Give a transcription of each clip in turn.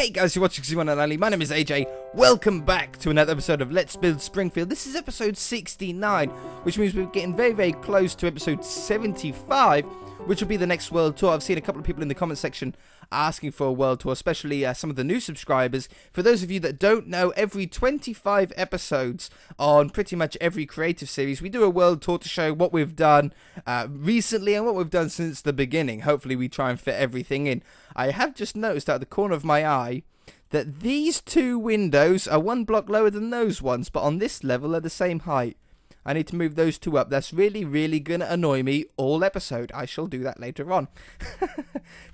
Hey guys, you're watching C1 and Ali. My name is AJ. Welcome back to another episode of Let's Build Springfield. This is episode 69, which means we're getting very close to episode 75, which will be the next world tour. I've seen a couple of people in the comment section asking for a world tour, especially some of the new subscribers. For those of you that don't know, every 25 episodes on pretty much every creative series, we do a world tour to show what we've done recently and what we've done since the beginning. Hopefully we try and fit everything in. I have just noticed out of the corner of my eye that these two windows are one block lower than those ones, but on this level they're the same height. I need to move those two up. That's really gonna annoy me all episode. I shall do that later on.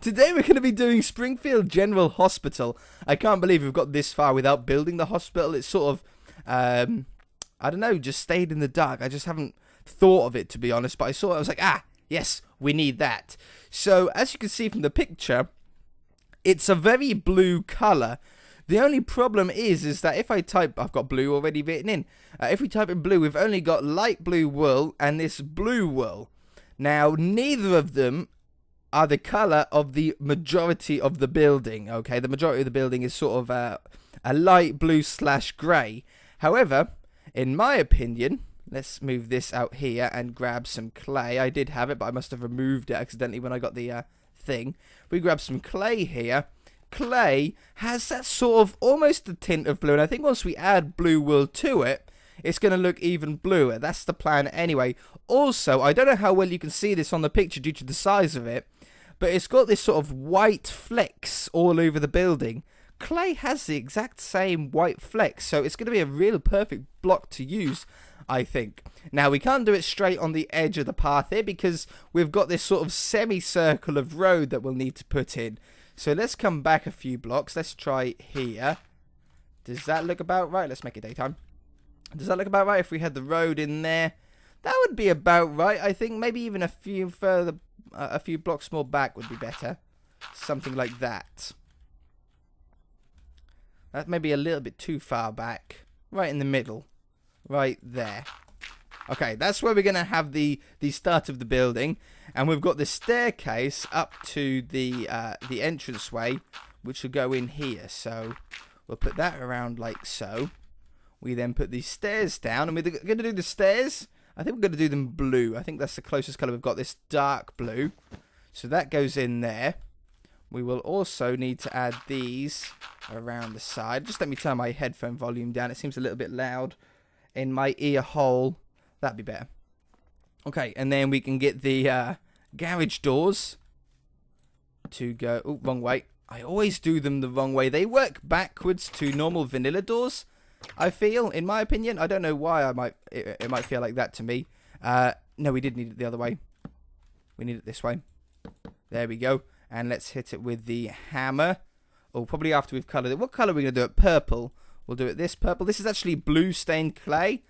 Today we're gonna be doing Springfield General Hospital. I can't believe we've got this far without building the hospital. It's sort of, I don't know, just stayed in the dark. I just haven't thought of it, to be honest, but I saw it, I was like, yes, we need that. So, as you can see from the picture, it's a very blue colour. The only problem is that if I type, I've got blue already written in. If we type in blue, we've only got light blue wool and this blue wool. Now, neither of them are the colour of the majority of the building, okay? The majority of the building is sort of a light blue / grey. However, in my opinion, let's move this out here and grab some clay. I did have it, but I must have removed it accidentally when I got the thing. We grab some clay here. Clay has that sort of almost a tint of blue, and I think once we add blue wool to it, it's going to look even bluer. That's the plan anyway. Also, I don't know how well you can see this on the picture due to the size of it, but it's got this sort of white flecks all over the building. Clay has the exact same white flecks, so it's going to be a real perfect block to use, I think. Now, we can't do it straight on the edge of the path here because we've got this sort of semicircle of road that we'll need to put in. So let's come back a few blocks. Let's try here. Does that look about right? Let's make it daytime. Does that look about right if we had the road in there? That would be about right, I think. Maybe even a few further, a few blocks more back would be better. Something like that. That may be a little bit too far back. Right in the middle. Right there. Okay, that's where we're going to have the start of the building. And we've got the staircase up to the entranceway, which will go in here. So we'll put that around like so. We then put these stairs down. And we're going to do the stairs. I think we're going to do them blue. I think that's the closest colour. We've got this dark blue. So that goes in there. We will also need to add these around the side. Just let me turn my headphone volume down. It seems a little bit loud in my ear hole. That'd be better. Okay, and then we can get the garage doors to go... Oh, wrong way. I always do them the wrong way. They work backwards to normal vanilla doors, I feel, in my opinion. I don't know why it might feel like that to me. No, we did need it the other way. We need it this way. There we go. And let's hit it with the hammer. Oh, probably after we've coloured it. What colour are we going to do it? Purple. We'll do it this purple. This is actually blue stained clay.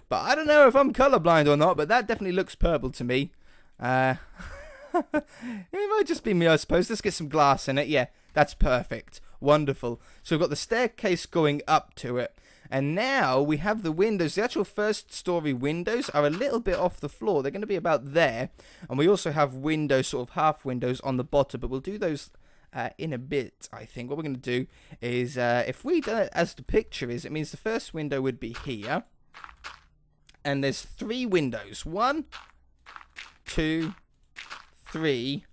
But I don't know if I'm colourblind or not, but that definitely looks purple to me. It might just be me, I suppose. Let's get some glass in it. Yeah, that's perfect. Wonderful. So we've got the staircase going up to it. And now we have the windows. The actual first story windows are a little bit off the floor. They're going to be about there. And we also have windows, sort of half windows on the bottom. But we'll do those in a bit, I think. What we're going to do is, if we do it as the picture is, it means the first window would be here. And there's 3 windows. 1, 2, 3.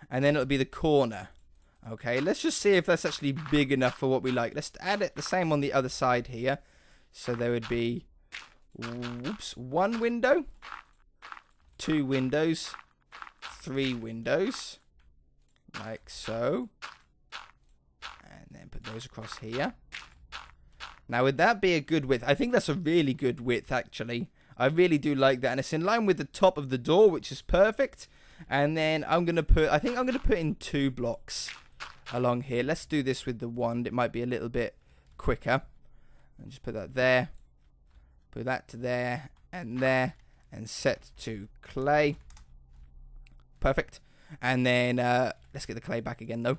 And then it'll be the corner. Okay, let's just see if that's actually big enough for what we like. Let's add it the same on the other side here. So there would be, 1 window, 2 windows, 3 windows. Like so. And then put those across here. Now, would that be a good width? I think that's a really good width, actually. I really do like that. And it's in line with the top of the door, which is perfect. And then I'm going to put, I think I'm going to put in 2 blocks along here. Let's do this with the wand. It might be a little bit quicker. And just put that there. Put that to there and there. And set to clay. Perfect. And then let's get the clay back again, though.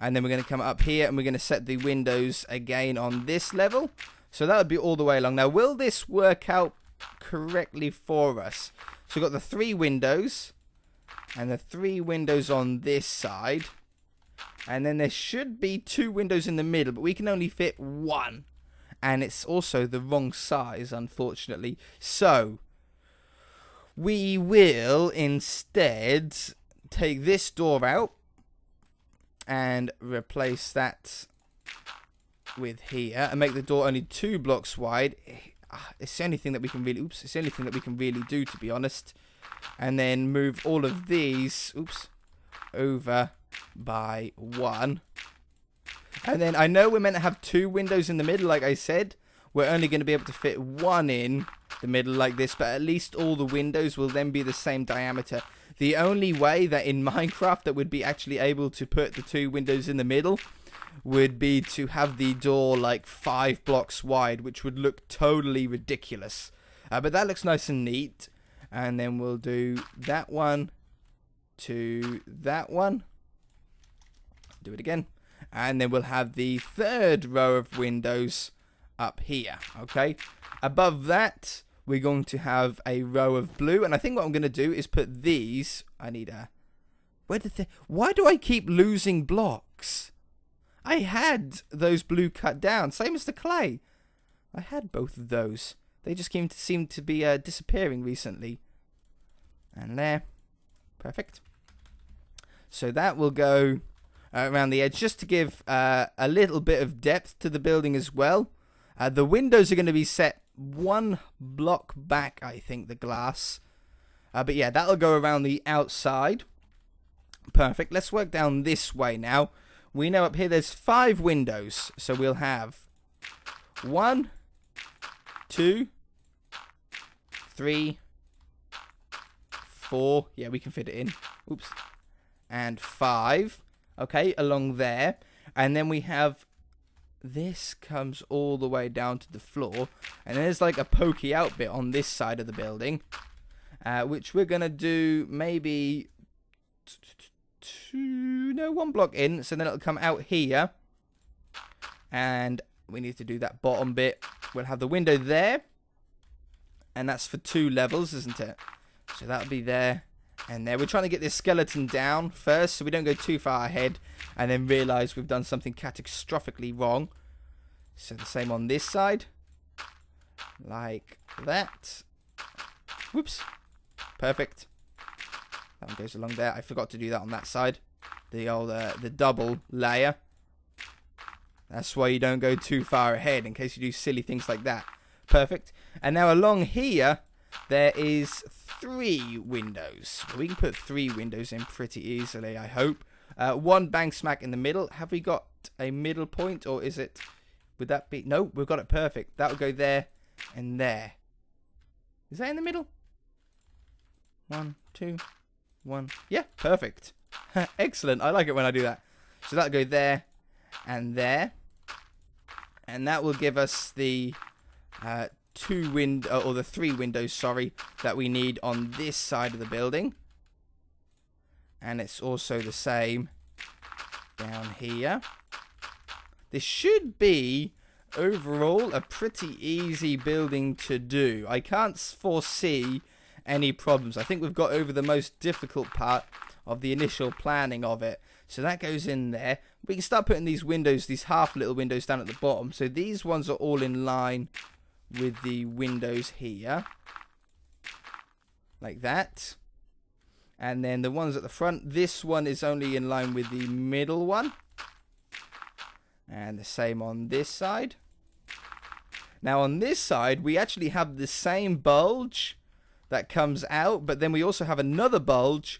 And then we're going to come up here and we're going to set the windows again on this level. So that would be all the way along. Now, will this work out correctly for us? So we've got the 3 windows and the 3 windows on this side. And then there should be 2 windows in the middle, but we can only fit 1. And it's also the wrong size, unfortunately. So we will instead take this door out and replace that with here and make the door only 2 blocks wide. It's the only thing that we can really it's the only thing that we can really do, to be honest. And then move all of these over by 1. And then I know we're meant to have 2 windows in the middle, like I said. We're only going to be able to fit 1 in the middle like this, but at least all the windows will then be the same diameter. The only way that in Minecraft that would be actually able to put the 2 windows in the middle would be to have the door like 5 blocks wide, which would look totally ridiculous. But that looks nice and neat. And then we'll do that one to that one. Do it again. And then we'll have the 3rd row of windows up here. Okay. Above that, we're going to have a row of blue. And I think what I'm going to do is put these. I need a... Why do I keep losing blocks? I had those blue cut down. Same as the clay. I had both of those. They just seem to be disappearing recently. And there. Perfect. So that will go around the edge just to give a little bit of depth to the building as well. The windows are going to be set 1 block back, I think, the glass. But yeah, that'll go around the outside. Perfect. Let's work down this way now. We know up here there's 5 windows. So we'll have 1, 2, 3, 4. Yeah, we can fit it in. Oops. And 5. Okay, along there. And then we have... This comes all the way down to the floor. And there's like a pokey out bit on this side of the building. Which we're going to do maybe... 1 block in. So then it'll come out here. And we need to do that bottom bit. We'll have the window there. And that's for 2 levels, isn't it? So that'll be there and there. We're trying to get this skeleton down first so we don't go too far ahead and then realise we've done something catastrophically wrong. So the same on this side. Like that. Whoops. Perfect. That one goes along there. I forgot to do that on that side. The old, the double layer. That's why you don't go too far ahead in case you do silly things like that. Perfect. And now along here, there is 3 windows. We can put 3 windows in pretty easily, I hope. 1 bang smack in the middle. Have we got a middle point, or is it... Would that be... No, we've got it perfect. That will go there and there. Is that in the middle? 1, 2, 1. Yeah, perfect. Excellent. I like it when I do that. So that'll go there and there. And that will give us the... 3 windows, sorry, that we need on this side of the building. And it's also the same down here. This should be overall a pretty easy building to do. I can't foresee any problems. I think we've got over the most difficult part of the initial planning of it. So that goes in there. We can start putting these windows, these half little windows down at the bottom. So these ones are all in line with the windows here, like that. And then the ones at the front, this one is only in line with the middle one, and the same on this side. Now on this side we actually have the same bulge that comes out, but then we also have another bulge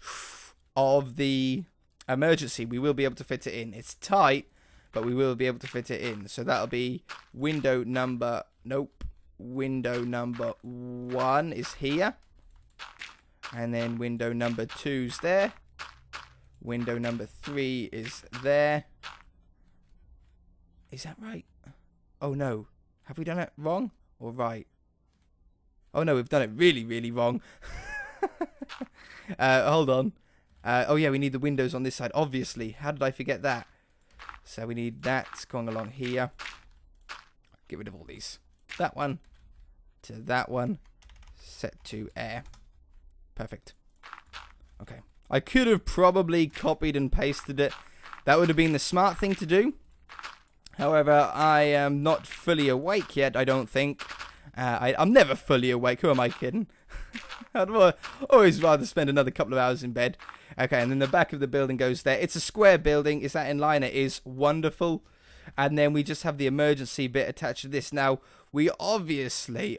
of the emergency. We will be able to fit it in. It's tight, but we will be able to fit it in. So that'll be window number... Nope. Window number 1 is here. And then window number 2's there. Window number 3 is there. Is that right? Oh no. Have we done it wrong or right? Oh no, we've done it really, really wrong. Hold on. Oh yeah, we need the windows on this side, obviously. How did I forget that? So we need that going along here. Get rid of all these. That one to that one, set to air. Perfect. Okay. I could have probably copied and pasted it That would have been the smart thing to do. However, I am not fully awake yet, I don't think. I'm never fully awake. Who am I kidding? I'd always rather spend another couple of hours in bed. Okay, and then the back of the building goes there. It's a square building. Is that in line? It is. Wonderful. And then we just have the emergency bit attached to this. Now, we obviously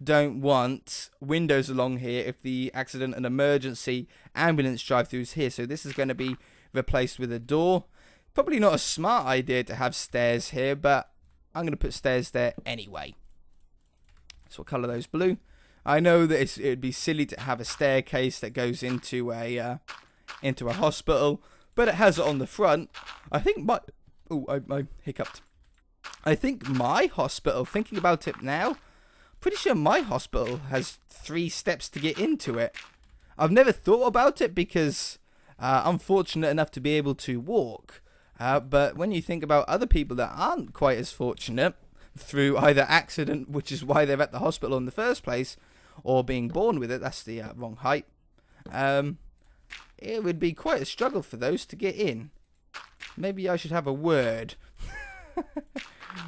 don't want windows along here if the accident and emergency ambulance drive-through is here. So this is going to be replaced with a door. Probably not a smart idea to have stairs here, but I'm going to put stairs there anyway. So what colour are those? Blue. I know that it would be silly to have a staircase that goes into a hospital, but it has it on the front. I think I hiccuped. I think my hospital, thinking about it now, pretty sure my hospital has 3 steps to get into it. I've never thought about it because I'm fortunate enough to be able to walk. But when you think about other people that aren't quite as fortunate through either accident, which is why they're at the hospital in the first place, or being born with it, that's the wrong height, it would be quite a struggle for those to get in. Maybe I should have a word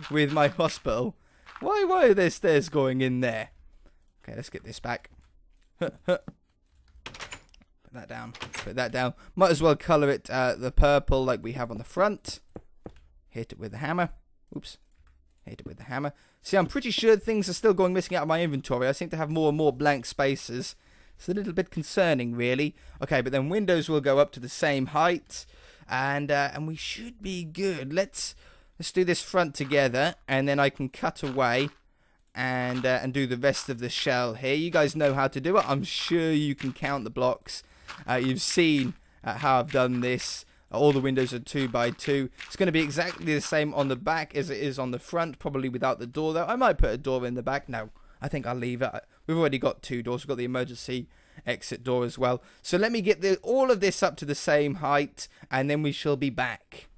with my hospital. Why are there stairs going in there? Okay, let's get this back. Put that down. Put that down. Might as well colour it the purple like we have on the front. Hit it with the hammer. Oops. Hit it with the hammer. See, I'm pretty sure things are still going missing out of my inventory. I seem to have more and more blank spaces. It's a little bit concerning, really. Okay, but then windows will go up to the same height. And we should be good. Let's do this front together. And then I can cut away and do the rest of the shell here. You guys know how to do it. I'm sure you can count the blocks. You've seen how I've done this. All the windows are 2 by 2. It's going to be exactly the same on the back as it is on the front, probably without the door though. I might put a door in the back. No, I think I'll leave it. We've already got 2 doors. We've got the emergency exit door as well. So let me get all of this up to the same height, and then we shall be back.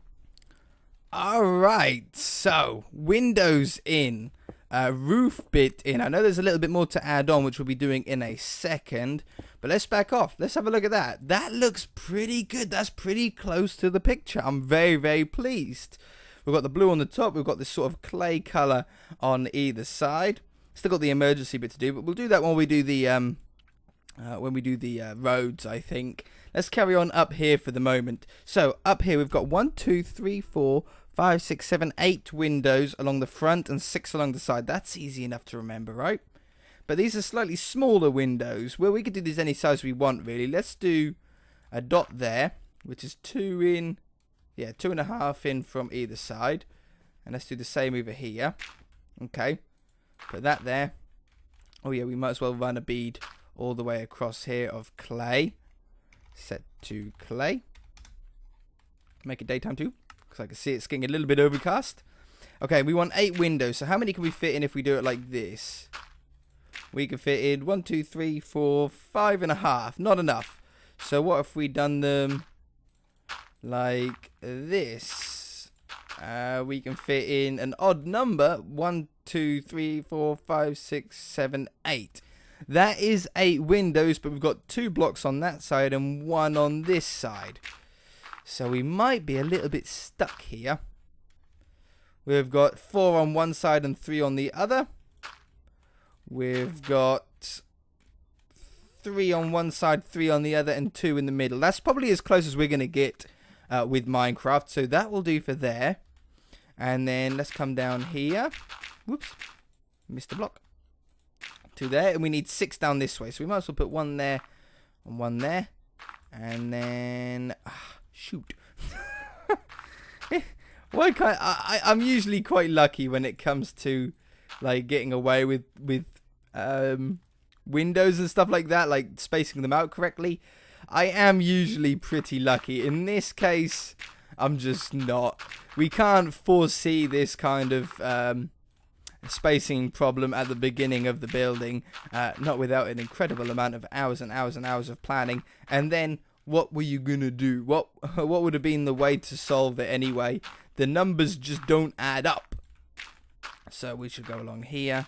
Alright, so windows in. Roof bit in. I know there's a little bit more to add on, which we'll be doing in a second. But let's back off. Let's have a look at that. That looks pretty good. That's pretty close to the picture. I'm very, very pleased. We've got the blue on the top. We've got this sort of clay colour on either side. Still got the emergency bit to do, but we'll do that when we do the roads, I think. Let's carry on up here for the moment. So up here we've got 1, 2, 3, 4, 5, 6, 7, 8 windows along the front and 6 along the side. That's easy enough to remember, right? But these are slightly smaller windows. Well, we could do these any size we want, really. Let's do a dot there, which is 2 in, 2.5 in from either side. And let's do the same over here. Okay, put that there. Oh yeah, we might as well run a bead all the way across here of clay. Set to clay. Make it daytime too, because I can see it's getting a little bit overcast. Okay, we want 8 windows. So how many can we fit in if we do it like this? We can fit in 1, 2, 3, 4, 5.5. Not enough. So what if we done them like this? We can fit in an odd number. 1, 2, 3, 4, 5, 6, 7, 8. That is 8 windows, but we've got 2 blocks on that side and 1 on this side. So we might be a little bit stuck here. We've got 4 on one side and 3 on the other. We've got 3 on one side, 3 on the other, and 2 in the middle. That's probably as close as we're going to get with Minecraft. So that will do for there. And then let's come down here. Whoops. Missed a block. 2 there. And we need 6 down this way. So we might as well put 1 there and 1 there. And then... shoot. Why can't I'm usually quite lucky when it comes to like getting away with windows and stuff like that, like spacing them out correctly. I am usually pretty lucky. In this case, I'm just not. We can't foresee this kind of spacing problem at the beginning of the building, not without an incredible amount of hours and hours and hours of planning. And then what were you gonna do? What would have been the way to solve it anyway? The numbers just don't add up. So we should go along here.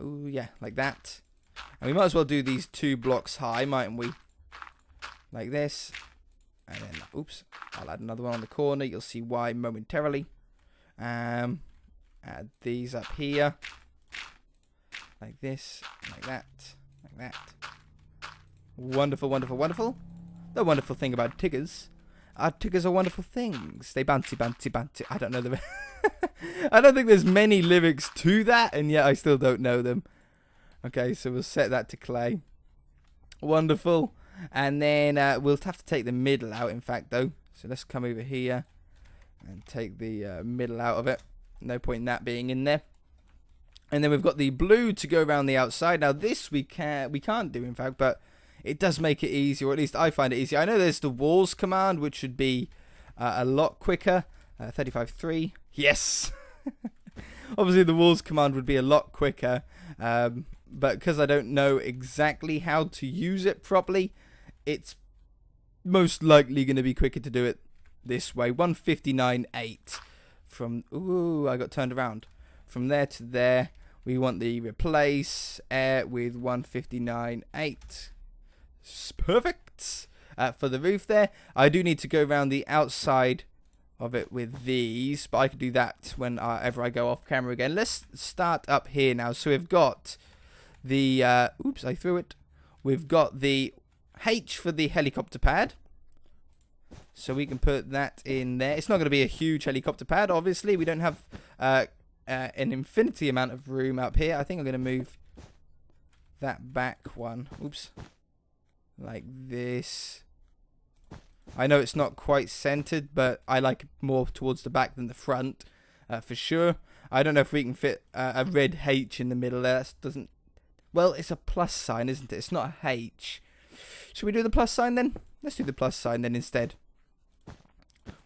Ooh, yeah, like that. And we might as well do these 2 blocks high, mightn't we? Like this. And then, oops, I'll add another one on the corner. You'll see why momentarily. Add these up here. Like this, like that, like that. Wonderful, wonderful, wonderful. The wonderful thing about Tiggers are wonderful things. They bouncy, bouncy, bouncy. I don't know the... I don't think there's many lyrics to that, and yet I still don't know them. Okay, so we'll set that to clay. Wonderful. And then we'll have to take the middle out, in fact, though. So let's come over here and take the middle out of it. No point in that being in there. And then we've got the blue to go around the outside. Now this we can't do, in fact, but it does make it easier, or at least I find it easier. I know there's the walls command, which should be a lot quicker. 35.3. Yes. Obviously the walls command would be a lot quicker, but because I don't know exactly how to use it properly, it's most likely going to be quicker to do it this way. 159.8 from... Ooh, I got turned around. From there to there, we want the replace with 159.8. Perfect. For the roof there, I do need to go around the outside of it with these, but I can do that whenever I go off camera again. Let's start up here now. So we've got the... oops, I threw it. We've got the H for the helicopter pad. So we can put that in there. It's not going to be a huge helicopter pad, obviously. We don't have an infinity amount of room up here. I think I'm going to move that back one. Oops. Like this. I know it's not quite centered, but I like it more towards the back than the front, for sure. I don't know if we can fit a red H in the middle there. That doesn't... Well, it's a plus sign, isn't it? It's not a H. Should we do the plus sign then? Let's do the plus sign then instead.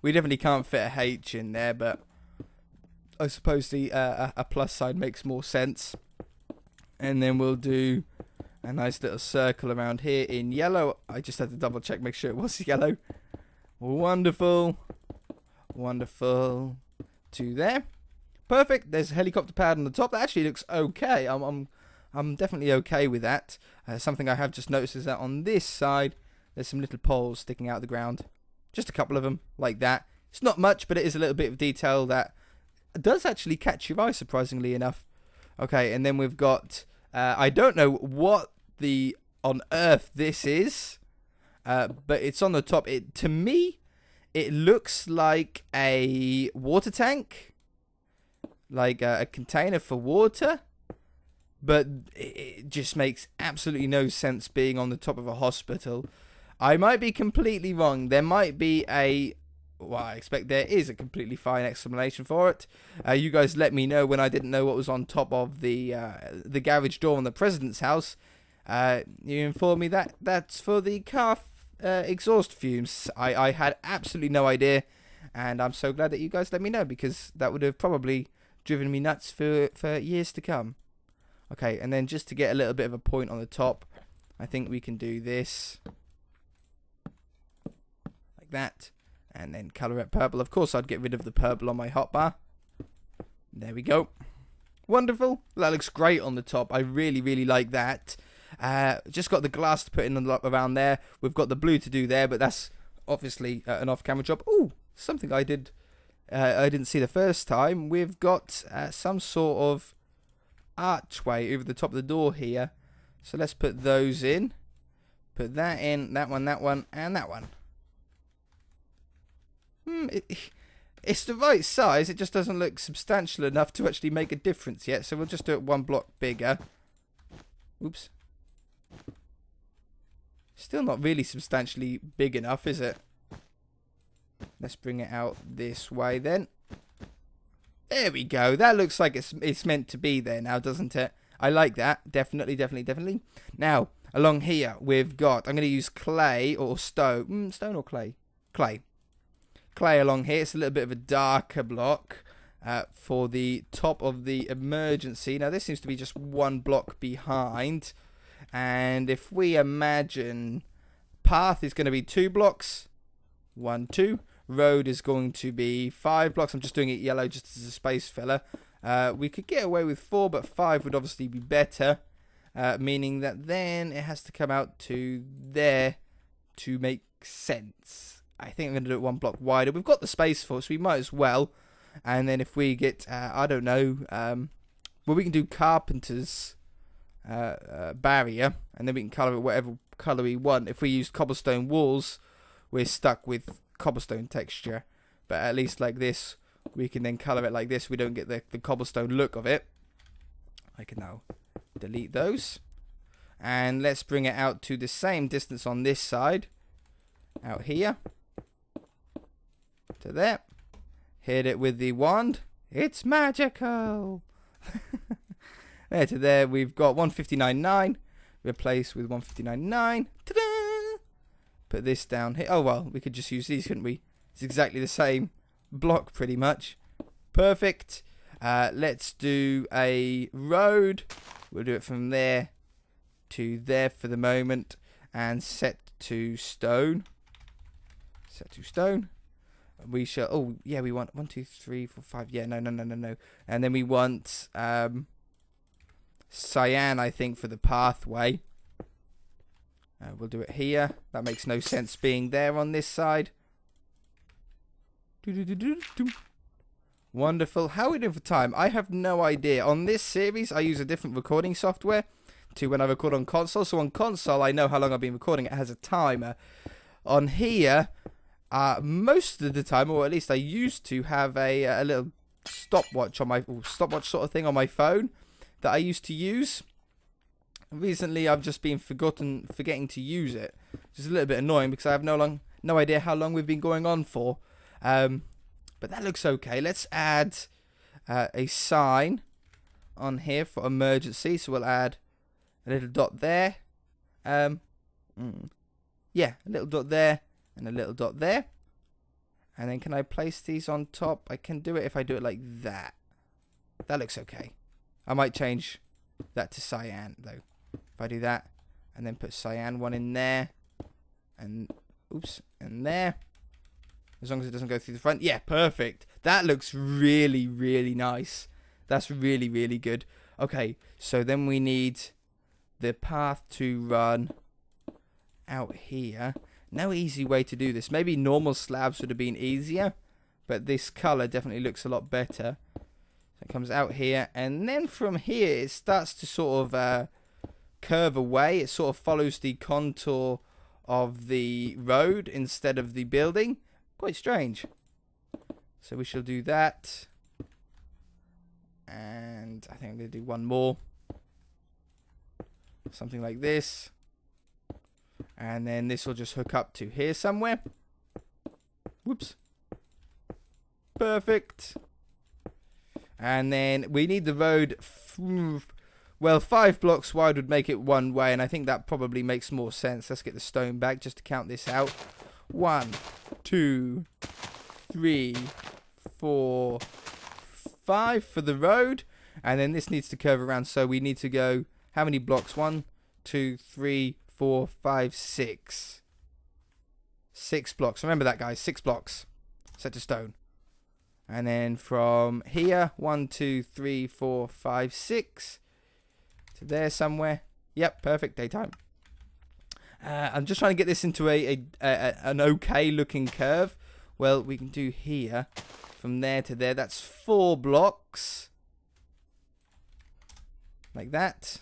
We definitely can't fit a H in there, but I suppose the a plus sign makes more sense. And then we'll do a nice little circle around here in yellow. I just had to double check, make sure it was yellow. Wonderful. Wonderful. To there. Perfect. There's a helicopter pad on the top. That actually looks okay. I'm definitely okay with that. Something I have just noticed is that on this side, there's some little poles sticking out of the ground. Just a couple of them, like that. It's not much, but it is a little bit of detail that does actually catch your eye, surprisingly enough. Okay, and then we've got... I don't know what on earth this is, but it's on the top. To me, it looks like a water tank, like a container for water, but it just makes absolutely no sense being on the top of a hospital. I might be completely wrong. There might be well, I expect there is a completely fine explanation for it. You guys let me know when I didn't know what was on top of the garage door on the president's house. You informed me that that's for the car exhaust fumes. I had absolutely no idea, and I'm so glad that you guys let me know, because that would have probably driven me nuts for years to come. Okay, and then just to get a little bit of a point on the top, I think we can do this. Like that. And then colour it purple. Of course, I'd get rid of the purple on my hotbar. There we go. Wonderful. That looks great on the top. I really, really like that. Just got the glass to put in around there. We've got the blue to do there, but that's obviously an off-camera job. Ooh, something I didn't see the first time. We've got some sort of archway over the top of the door here. So let's put those in. Put that in, that one, and that one. It's the right size. It just doesn't look substantial enough to actually make a difference yet. So we'll just do it one block bigger. Oops. Still not really substantially big enough, is it? Let's bring it out this way then. There we go. That looks like it's meant to be there now, doesn't it? I like that. Definitely, definitely, definitely. Now, along here, we've got... I'm going to use clay or stone. Stone or clay? Clay. Clay along here. It's a little bit of a darker block for the top of the emergency. Now, this seems to be just one block behind. And if we imagine path is going to be 2 blocks. 1, 2. Road is going to be 5 blocks. I'm just doing it yellow just as a space filler. We could get away with 4, but 5 would obviously be better. Meaning that then it has to come out to there to make sense. I think I'm going to do it 1 block wider. We've got the space for it, so we might as well. And then if we get, I don't know, well, we can do Carpenters barrier, and then we can colour it whatever colour we want. If we use cobblestone walls, we're stuck with cobblestone texture. But at least like this, we can then colour it like this. We don't get the cobblestone look of it. I can now delete those. And let's bring it out to the same distance on this side. Out here. To there. Hit it with the wand. It's magical. There to there. We've got 159.9. Replace with 159.9. Ta-da! Put this down here. Oh, well, we could just use these, couldn't we? It's exactly the same block, pretty much. Perfect. Let's do a road. We'll do it from there to there for the moment. And set to stone. Set to stone. We shall. Oh, yeah, we want 1, 2, 3, 4, 5. Yeah, no. And then we want cyan, I think, for the pathway. We'll do it here. That makes no sense being there on this side. Wonderful. How are we doing for time? I have no idea. On this series, I use a different recording software to when I record on console. So on console, I know how long I've been recording. It has a timer. On here, most of the time, or at least I used to have a little stopwatch on my stopwatch sort of thing on my phone that I used to use. Recently, I've just been forgetting to use it. Which is a little bit annoying because I have no idea how long we've been going on for. But that looks okay. Let's add a sign on here for emergency. So we'll add a little dot there. Yeah, a little dot there and a little dot there. And then can I place these on top? I can do it if I do it like that. That looks okay. I might change that to cyan though. If I do that and then put cyan one in there and and there. As long as it doesn't go through the front. Yeah, perfect. That looks really, really nice. That's really, really good. Okay, so then we need the path to run out here. No easy way to do this. Maybe normal slabs would have been easier, but this color definitely looks a lot better. So it comes out here, and then from here it starts to sort of curve away. It sort of follows the contour of the road instead of the building. Quite strange. So we shall do that. And I think I'm going to do one more. Something like this. And then this will just hook up to here somewhere. Whoops. Perfect. And then we need the road. Well, 5 blocks wide would make it one way. And I think that probably makes more sense. Let's get the stone back just to count this out. 1, 2, 3, 4, 5 for the road. And then this needs to curve around. So we need to go, how many blocks? 1, 2, 3, 4, 5, 6. 6 blocks. Remember that, guys. 6 blocks. Set to stone. And then from here, 1, 2, 3, 4, 5, 6. To there somewhere. Yep, perfect. Daytime. I'm just trying to get this into an okay looking curve. Well, we can do here from there to there. That's 4 blocks. Like that.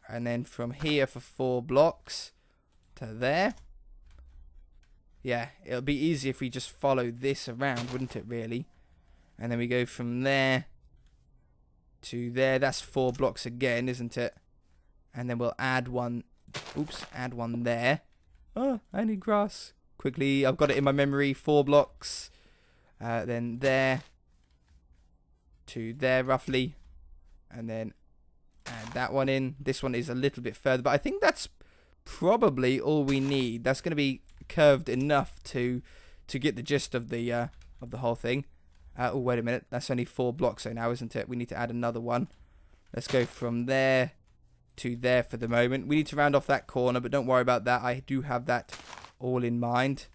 And then from here for 4 blocks to there. Yeah, it'll be easy if we just follow this around, wouldn't it, really? And then we go from there to there. That's 4 blocks again, isn't it? And then we'll add one. Oops, add one there. Oh, I need grass. Quickly, I've got it in my memory. 4 blocks. Then there. To there, roughly. And then add that one in. This one is a little bit further. But I think that's probably all we need. That's going to be curved enough to get the gist of the whole thing. Oh, wait a minute. That's only 4 blocks so now, isn't it? We need to add another one. Let's go from there to there for the moment. We need to round off that corner, but don't worry about that. I do have that all in mind.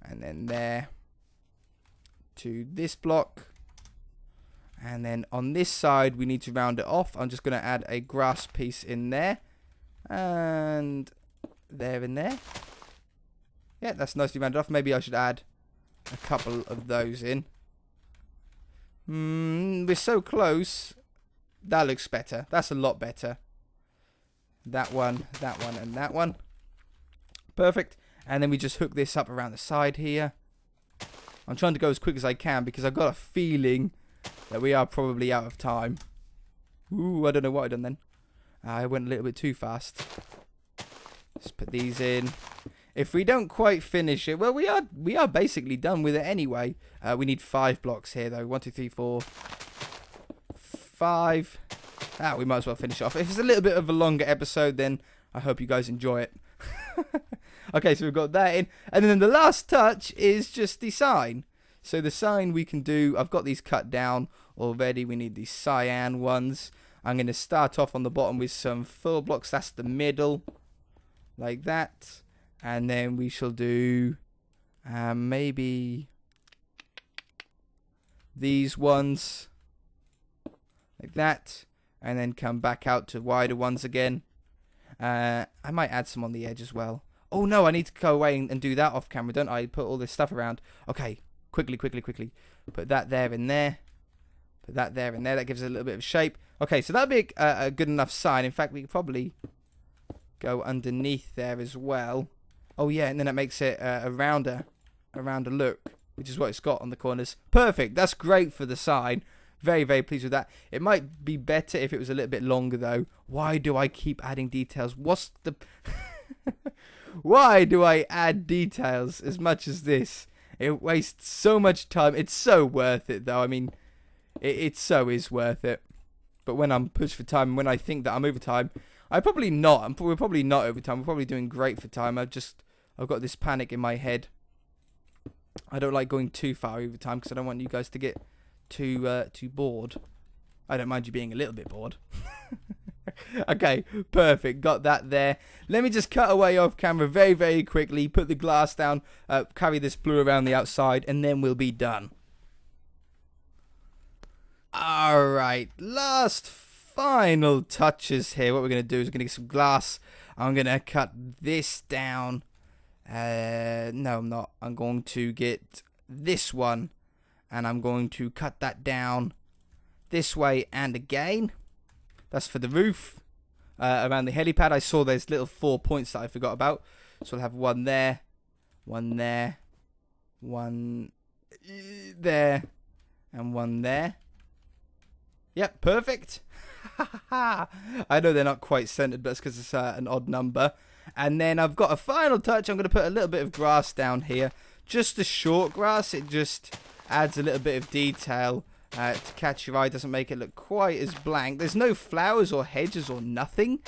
And then there to this block. And then on this side, we need to round it off. I'm just going to add a grass piece in there. And there and there. Yeah, that's nicely rounded off. Maybe I should add a couple of those in. We're so close. That looks better. That's a lot better. That one, and that one. Perfect. And then we just hook this up around the side here. I'm trying to go as quick as I can because I've got a feeling that we are probably out of time. Ooh, I don't know what I've done then. I went a little bit too fast. Let's put these in. If we don't quite finish it, well, we are basically done with it anyway. We need 5 blocks here, though. 1, 2, 3, 4, 5. We might as well finish it off. If it's a little bit of a longer episode, then I hope you guys enjoy it. Okay, so we've got that in. And then the last touch is just the sign. So the sign we can do, I've got these cut down already. We need these cyan ones. I'm going to start off on the bottom with some full blocks. That's the middle. Like that. And then we shall do maybe these ones. Like that. And then come back out to wider ones again. I might add some on the edge as well. Oh no, I need to go away and do that off camera, don't I? Put all this stuff around. Okay, quickly. Put that there and there. Put that there and there. That gives it a little bit of shape. Okay, so that'd be a good enough sign. In fact, we could probably go underneath there as well. Oh yeah, and then it makes it a rounder look, which is what it's got on the corners. Perfect. That's great for the sign. Very, very pleased with that. It might be better if it was a little bit longer, though. Why do I keep adding details? What's the... Why do I add details as much as this? It wastes so much time. It's so worth it, though. I mean, it so is worth it. But when I'm pushed for time, when I think that I'm over time, I'm probably not. We're probably not over time. We're probably doing great for time. I've got this panic in my head. I don't like going too far over time because I don't want you guys to get too bored. I don't mind you being a little bit bored. Okay, perfect. Got that there. Let me just cut away off camera very, very quickly. Put the glass down. Carry this blue around the outside, and then we'll be done. Alright, last final touches here. What we're going to do is we're going to get some glass. I'm going to cut this down. No, I'm not. I'm going to get this one. And I'm going to cut that down this way and again. That's for the roof. Around the helipad, I saw there's little 4 points that I forgot about. So I'll have one there, one there, one there, and one there. Yep, perfect. I know they're not quite centered, but it's because it's an odd number. And then I've got a final touch. I'm going to put a little bit of grass down here. Just the short grass. It just adds a little bit of detail to catch your eye. Doesn't make it look quite as blank. There's no flowers or hedges or nothing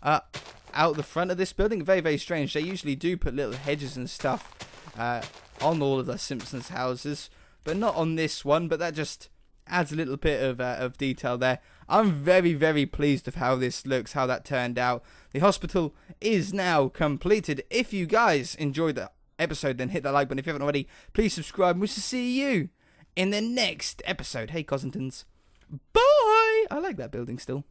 out the front of this building. Very, very strange. They usually do put little hedges and stuff on all of the Simpsons houses, but not on this one. But that just adds a little bit of detail there. I'm very, very pleased with how this looks, how that turned out. The hospital is now completed. If you guys enjoyed the episode, then hit that like button. If you haven't already, please subscribe. We shall see you in the next episode. Hey, Cousintons. Bye! I like that building still.